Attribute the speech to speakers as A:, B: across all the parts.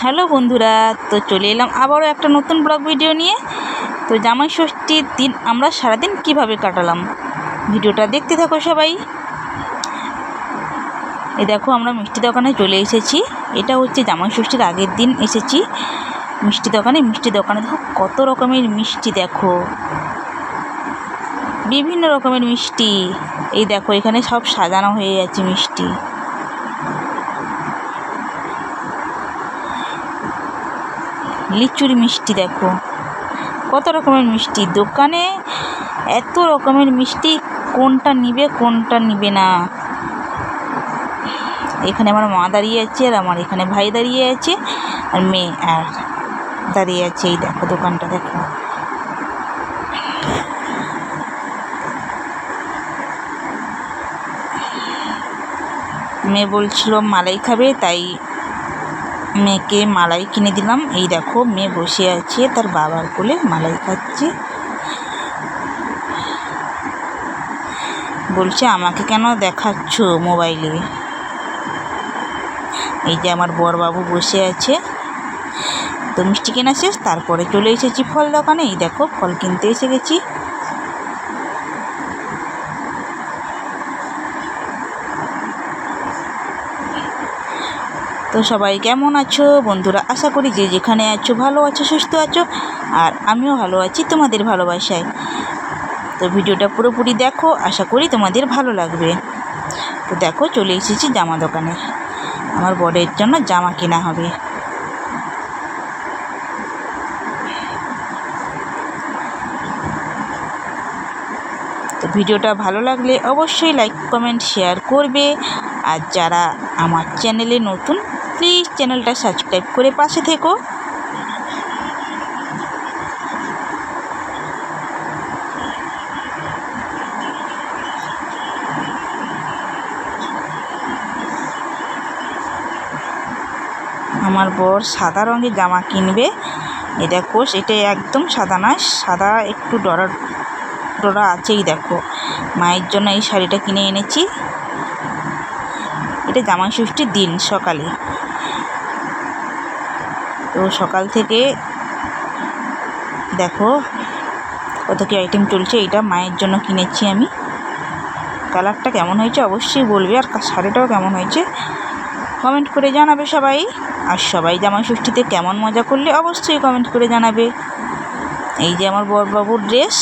A: Hello বন্ধুরা, তো চলে এলাম আবারও একটা নতুন ব্লগ ভিডিও নিয়ে। তো জামাই ষষ্ঠীর দিন আমরা সারাদিন কিভাবে কাটালাম, ভিডিওটা দেখতে থাকো সবাই। এই দেখো, আমরা মিষ্টি দোকানে চলে এসেছি। এটা হচ্ছে জামাই ষষ্ঠীর আগের দিন এসেছি মিষ্টি দোকানে। দেখো কত রকমের মিষ্টি, দেখো বিভিন্ন রকমের মিষ্টি। এই দেখো, এখানে সব সাজানো হয়ে আছে মিষ্টি। লিচুর মিষ্টি, দেখো কত রকমের মিষ্টি। দোকানে এত রকমের মিষ্টি, কোনটা নিবে কোনটা নিবে না। এখানে আমার মা দাঁড়িয়ে আছে, আর আমার এখানে ভাই দাঁড়িয়ে আছে, আর মেয়ে আর দাঁড়িয়ে আছে। এই দেখো দোকানটা, দেখো মেয়ে বলছিল মালাই খাবে, তাই মেয়েকে মালাই কিনে দিলাম। এই দেখো, মেয়ে বসে আছে তার বাবার কোলে, মালাই খাচ্ছে। বলছে আমাকে কেন দেখাচ্ছ মোবাইলে। এই যে আমার বড়বাবু বসে আছে। তো মিষ্টি কেনা শেষ, তারপরে চলে এসেছি ফল দোকানে। এই দেখো, ফল কিনতে এসে গেছি। তো সবাই কেমন আছো বন্ধুরা? আশা করি যে যেখানে আছো ভালো আছো, সুস্থ আছো, আর আমিও ভালো আছি তোমাদের ভালোবাসায়। তো ভিডিওটা পুরোপুরি দেখো, আশা করি তোমাদের ভালো লাগবে। তো দেখো, চলে এসেছি জামা দোকানে। আমার বরের জন্য জামা কেনা হবে। তো ভিডিওটা ভালো লাগলে অবশ্যই লাইক কমেন্ট শেয়ার করবে। আর যারা আমার চ্যানেলে নতুন, প্লিজ চ্যানেলটা সাবস্ক্রাইব করে পাশে থেকো। আমার বর সাদা রঙের জামা কিনবে। এই দেখো, এটা একদম সাদা না, সাদা একটু ডরা ডরা আছেই। দেখো, মায়ের জন্য এই শাড়িটা কিনে এনেছি। এটা জামাই ষষ্ঠীর দিন সকালে। তো সকাল থেকে দেখো কত কি আইটেম চলছে। এটা মায়ের জন্য কিনেছি আমি। কালারটা কেমন হয়েছে অবশ্যই বলবে, আর শাড়িটাও কেমন হয়েছে কমেন্ট করে জানাবে সবাই। আর সবাই জামাই ষষ্ঠীতে কেমন মজা করলে অবশ্যই কমেন্ট করে জানাবে। এই যে আমার বড়বাবুর ড্রেস,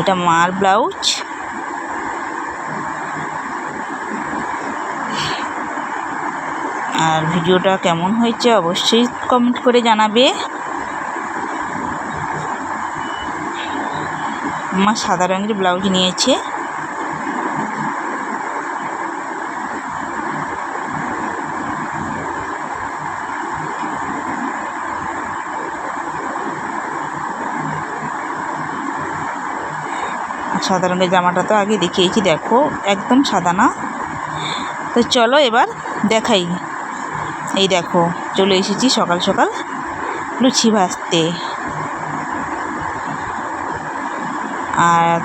A: এটা মার ব্লাউজ। আর ভিডিওটা কেমন হয়েছে অবশ্যই কমেন্ট করে জানাবে। মা সাদা রঙের ব্লাউজ নিয়েছে। সাদা রঙের জামাটা তো আগে দেখিয়েছি, দেখো একদম সাদা না। তো চলো এবার দেখাই। এই দেখো, চলে এসেছি সকাল সকাল লুচি ভাজতে। আর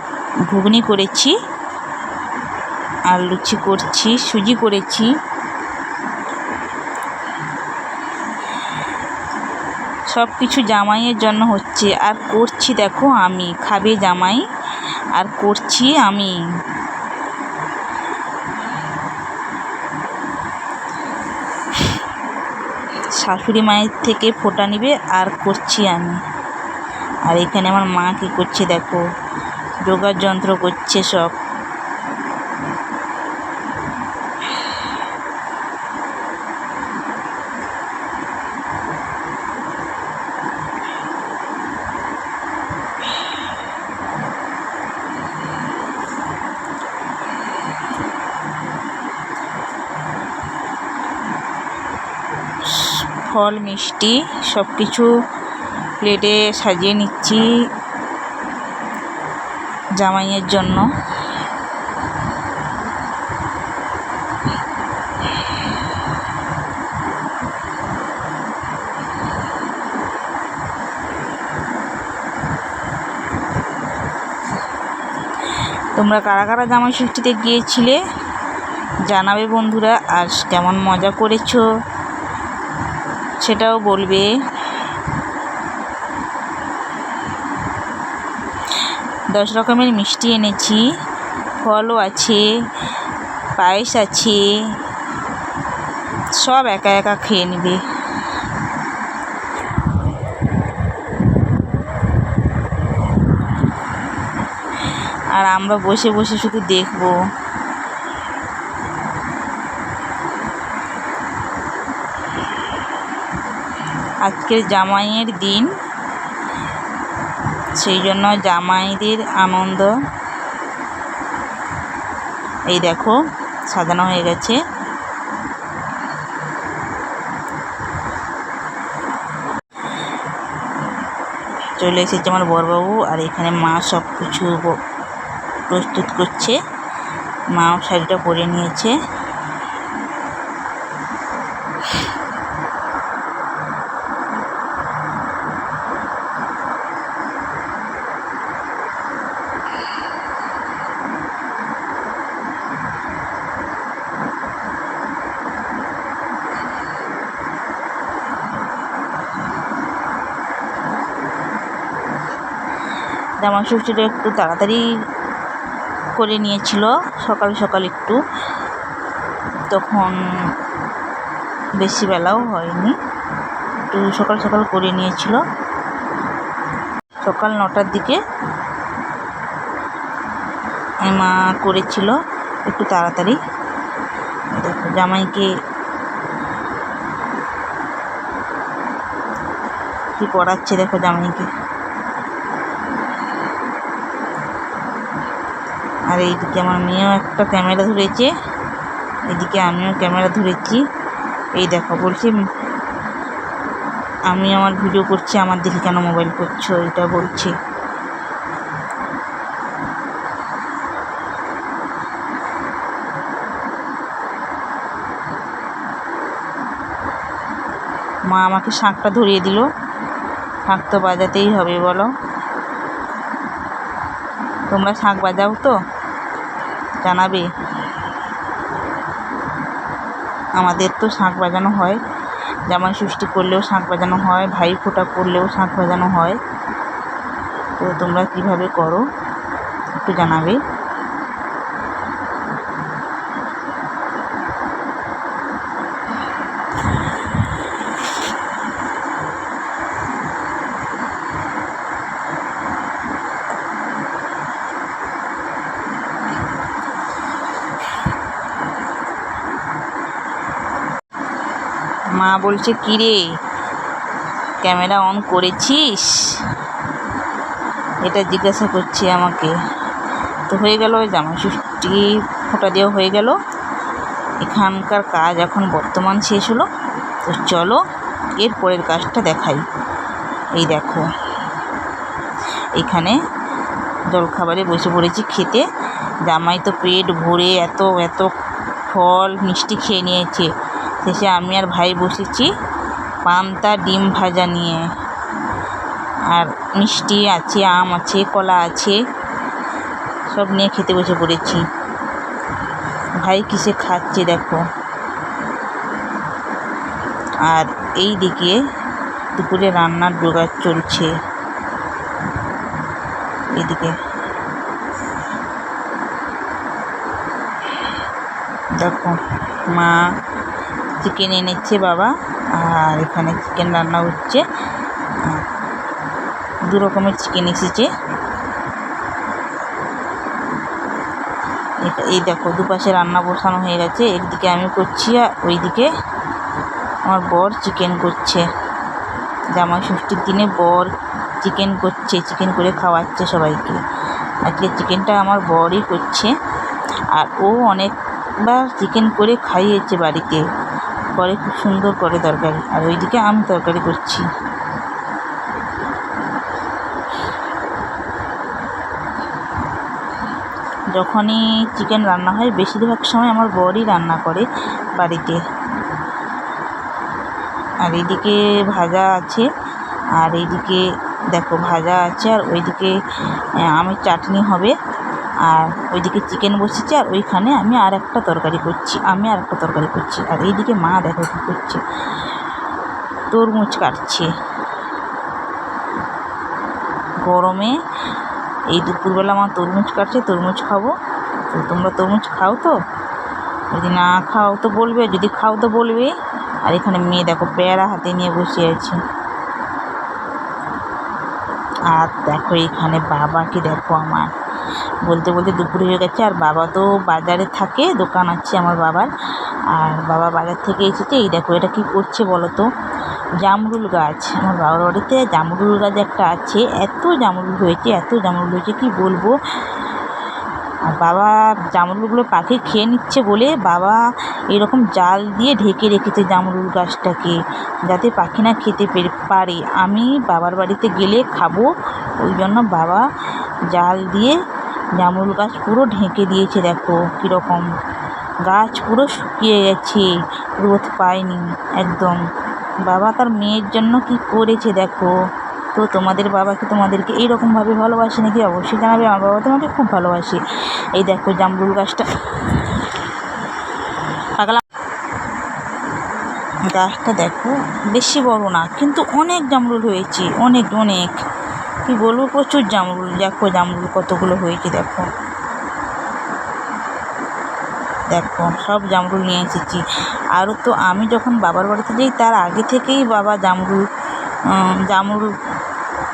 A: ঘুগনি করেছি, আর লুচি করছি, সুজি করেছি। সব কিছু জামাইয়ের জন্য হচ্ছে, আর করছি দেখো আমি। খাবে জামাই, আর করছি আমি। শাশুড়ি মায়ের থেকে ফোঁটা নিবে, আর করছি আমি। আর এখানে আমার মা কী করছে দেখো, যোগার যন্ত্র করছে সব। ফল মিষ্টি সব কিছু প্লেটে সাজিয়ে নিচ্ছি জামাইয়ের জন্য। তোমরা কারা কারা জামাই ষষ্ঠীতে গিয়েছিলে জানাবে বন্ধুরা, আর কেমন মজা করেছো সেটাও বলবে। দশ রকমের মিষ্টি এনেছি, ফলও আছে, পায়েস আছে, সব একা একা খেয়ে নেবে। আর আমরা বসে বসে শুধু দেখব। আজকের জামাইয়ের দিন, সেই জন্য জামাইদের আনন্দ। এই দেখো সাজানো হয়ে গেছে। চলে এসেছে আমার বড়বাবু, আর এখানে মা সব কিছু প্রস্তুত করছে। মাও শাড়িটা পরে নিয়েছে। জামা ষষ্ঠীটা একটু তাড়াতাড়ি করে নিয়েছিল, সকাল সকাল একটু, তখন বেশি বেলাও হয়নি, একটু সকাল সকাল করে নিয়েছিল। সকাল 9টার দিকে মা করেছিল একটু তাড়াতাড়ি। দেখো জামাইকে কি পড়াচ্ছে, দেখো জামাইকে। আর এইদিকে আমার মেয়েও একটা ক্যামেরা ধরেছে, এদিকে আমিও ক্যামেরা ধরেছি। এই দেখো বলছি, আমি আমার ভিডিও করছি, আমার দিকে কেন মোবাইল করছো, এটা বলছি। মা আমাকে শাঁখটা ধরিয়ে দিল। শাঁখ তো বাজাতেই হবে, বলো। তোমরা শাঁখ বাজাও তো, জানাবে। আমাদের তো শাঁখ বাজানো হয়, জামাই ষষ্ঠী করলেও শাঁখ বাজানো হয়, ভাই ফোঁটা করলেও শাঁখ বাজানো হয়। তো তোমরা কিভাবে করো একটু জানাবে। মা বলছে, কী রে ক্যামেরা অন করেছিস, এটা জিজ্ঞাসা করছে আমাকে। তো হয়ে গেল জামাই ষষ্ঠী ফোঁটা দেওয়া হয়ে গেল। এখানকার কাজ এখন বর্তমান শেষ হলো। তো চলো এর পরের কাজটা দেখাই। এই দেখো এখানে জলখাবারে বসে পড়েছি খেতে। জামাই তো পেট ভরে এত এত ফল মিষ্টি খেয়ে নিয়েছে। শেষে আমি আর ভাই বসেছি পান্তা ডিম ভাজা নিয়ে, আর মিষ্টি আছে, আম আছে, কলা আছে, সব নিয়ে খেতে বসে পড়েছি। ভাই কিসে খাচ্ছে দেখো। আর এই দিকে দুপুরে রান্নার জোগাড় চলছে। এদিকে দেখো মা চিকেন এনেছে বাবা, আর এখানে চিকেন রান্না হচ্ছে। 2 রকমের চিকেন এসেছে। এই দেখো দুপাশে রান্না বসানো হয়ে গেছে। একদিকে আমি করছি, আর ওইদিকে আমার বর চিকেন করছে। জামাই ষষ্ঠীর দিনে বর চিকেন করছে, চিকেন করে খাওয়াচ্ছে সবাইকে। আজকে চিকেনটা আমার বরই করছে, আর ও অনেকবার চিকেন করে খাইয়েছে বাড়িতে, করে খুব সুন্দর করে তরকারি। আর ওইদিকে আমি তরকারি করছি। যখনই চিকেন রান্না হয় বেশিরভাগ সময় আমার বরই রান্না করে বাড়িতে। আর এইদিকে ভাজা আছে, আর এইদিকে দেখো ভাজা আছে, আর ওইদিকে আমের চাটনি হবে, আর ওইদিকে চিকেন বসেছে, আর ওইখানে আমি আর একটা তরকারি করছি। আর এইদিকে মা দেখো কী করছে। তরমুজ কাটছে। গরমে এই দুপুরবেলা আমার তরমুজ কাটছে, তরমুজ খাবো। তো তোমরা তরমুজ খাও তো? যদি না খাও তো বলবে, যদি খাও তো বলবে। আর এখানে মেয়ে দেখো পেয়ারা হাতে নিয়ে বসে আছে। আর দেখো এখানে বাবাকে দেখো, আমার বলতে বলতে দুপুর হয়ে গেছে। আর বাবা তো বাজারে থাকে, দোকান আছে আমার বাবার। আর বাবা বাজার থেকে এসেছে। এই দেখো এটা কি করছে বলো তো? জামরুল গাছ, আমার বাবার বাড়িতে জামরুল গাছ একটা আছে। এত জামরুল হয়েছে, এত জামরুল হয়েছে কি বলবো। আর বাবা জামরুলগুলো পাখি খেয়ে নিচ্ছে বলে বাবা এরকম জাল দিয়ে ঢেকে রেখেছে জামরুল গাছটাকে, যাতে পাখি না খেতে পারে। আমি বাবার বাড়িতে গেলে খাবো, ওই জন্য বাবা জাল দিয়ে জামরুল গাছ পুরো ঢেকে দিয়েছে। দেখো কীরকম গাছ পুরো শুকিয়ে গেছে, রোদ পায়নি একদম। বাবা তার মেয়ের জন্য কি করেছে দেখো। তো তোমাদের বাবা কি তোমাদেরকে এইরকমভাবে ভালোবাসে নাকি? অবশ্যই জানাবে। আমার বাবা তোমাকে খুব ভালোবাসে। এই দেখো জামরুল গাছটা, গাছটা দেখো বেশি বড় না, কিন্তু অনেক জামরুল হয়েছে, অনেক অনেক কী বলবো, প্রচুর জামরুল। দেখো জামরুল কতগুলো হয়েছে দেখো। দেখো সব জামরুল নিয়ে এসেছি। আরও তো আমি যখন বাবার বাড়িতে যাই তার আগে থেকেই বাবা জামরুল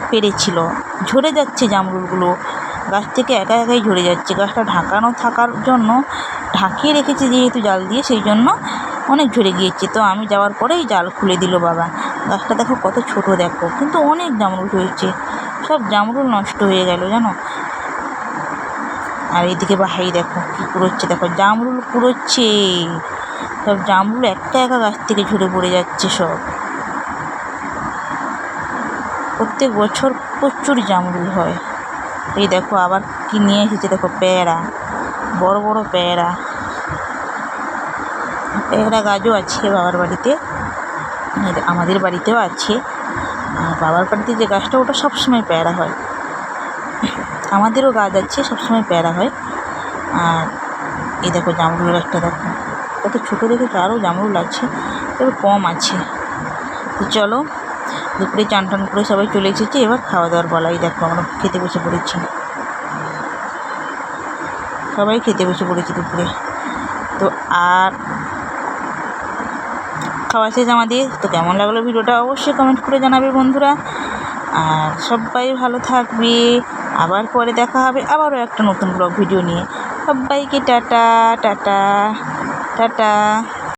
A: পেরেছিল। ঝরে যাচ্ছে জামরুলগুলো, গাছ থেকে একা একাই ঝরে যাচ্ছে। গাছটা ঢাকানো থাকার জন্য ঢাকিয়ে রেখেছে যেহেতু জাল দিয়ে, সেই জন্য অনেক ঝরে গিয়েছে। তো আমি যাওয়ার পরেই জাল খুলে দিল বাবা। গাছটা দেখো কত ছোট দেখো, কিন্তু অনেক জামরুল হয়েছে। সব জামরুল নষ্ট হয়ে গেল জানো। আর এইদিকে ভাই দেখো কী কুড়োচ্ছে, দেখো জামরুল কুড়োচ্ছে। সব জামরুল একটা একা গাছ থেকে ঝরে পড়ে যাচ্ছে সব। প্রত্যেক বছর প্রচুর জামরুল হয়। এই দেখো আবার কি নিয়ে এসেছে দেখো, পেয়ারা, বড় বড় পেয়ারা। পেয়ারা গাছও আছে বাবার বাড়িতে, আমাদের বাড়িতেও আছে। আর বাবার বাড়িতে যে গাছটা ওটা সবসময় পেয়ারা হয়। আমাদেরও গাছ আছে, সবসময় পেয়ারা হয়। আর এই দেখো জামরুল একটা দেখো কত ছোটো দেখেছো, আরও জামরুল আছে, তবে কম আছে। তো চলো, দুপুরে চান টান করে সবাই চলে এসেছে, এবার খাওয়া দাওয়ার বলা। এই দেখো আমরা খেতে বসে পড়েছি, সবাই খেতে বসে পড়েছি দুপুরে। তো আর খাওয়া শেষ আমাদের। তো কেমন লাগলো ভিডিওটা অবশ্যই কমেন্ট করে জানাবে বন্ধুরা। আর সবাই ভালো থাকবে, আবার পরে দেখা হবে আবারও একটা নতুন ব্লগ ভিডিও নিয়ে। সবাইকে টাটা টাটা টাটা।